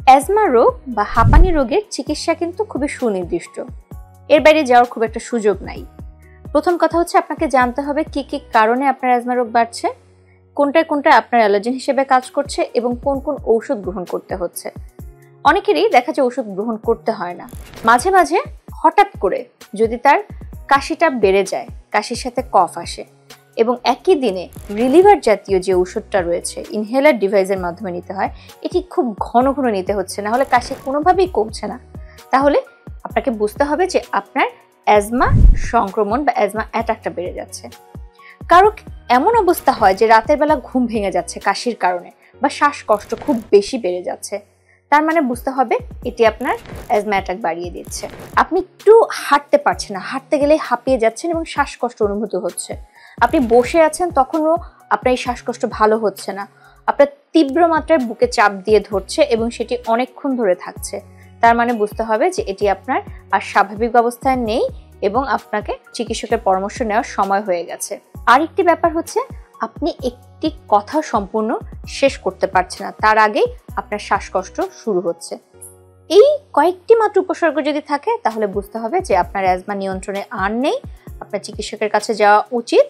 Asthma রোগ বা হাঁপানি রোগের চিকিৎসা কিন্তু খুবই সুনির্দিষ্ট, এর বাইরে যাওয়ার খুব একটা সুযোগ নাই। প্রথম কথা হচ্ছে আপনাকে জানতে হবে কি কি কারণে আপনার অ্যাজমা রোগ বাড়ছে, কোনটা আপনার অ্যালার্জেন হিসেবে কাজ করছে এবং কোন কোন ঔষধ গ্রহণ করতে হচ্ছে। অনেকেরই দেখা যায় ওষুধ গ্রহণ করতে হয় না, মাঝে মাঝে হঠাৎ করে যদি তার কাশিটা বেড়ে যায়, কাশির সাথে কফ আসে এবং একই দিনে রিলিভার জাতীয় যে ওষুধটা রয়েছে ইনহেলার ডিভাইসের মাধ্যমে নিতে হয়, এটি খুব ঘন ঘন নিতে হচ্ছে, না হলে কাশি কোনোভাবেই কমছে না, তাহলে আপনাকে বুঝতে হবে যে আপনার অ্যাজমা সংক্রমণ বা অ্যাজমা অ্যাটাকটা বেড়ে যাচ্ছে। কারো এমন অবস্থা হয় যে রাতের বেলা ঘুম ভেঙে যাচ্ছে কাশির কারণে বা শ্বাসকষ্ট খুব বেশি বেড়ে যাচ্ছে, তার মানে বুঝতে হবে এটি আপনার অ্যাজমা অ্যাটাক বাড়িয়ে দিচ্ছে। আপনি একটু হাঁটতে পারছেন না, হাঁটতে গেলে হাঁপিয়ে যাচ্ছেন এবং শ্বাসকষ্ট অনুভূত হচ্ছে। আপনি বসে আছেন তখনও আপনার এই শ্বাসকষ্ট ভালো হচ্ছে না, আপনার তীব্র মাত্রায় বুকে চাপ দিয়ে ধরছে এবং সেটি অনেকক্ষণ ধরে থাকছে, তার মানে বুঝতে হবে যে এটি আপনার আর স্বাভাবিক অবস্থায় নেই এবং আপনাকে চিকিৎসকের পরামর্শ নেওয়ার সময় হয়ে গেছে। আরেকটি ব্যাপার হচ্ছে আপনি একটি কথা সম্পূর্ণ শেষ করতে পারছেন না, তার আগেই আপনার শ্বাসকষ্ট শুরু হচ্ছে। এই কয়েকটি মাত্র উপসর্গ যদি থাকে তাহলে বুঝতে হবে যে আপনার অ্যাজমা নিয়ন্ত্রণে আর নেই, আপনার চিকিৎসকের কাছে যাওয়া উচিত।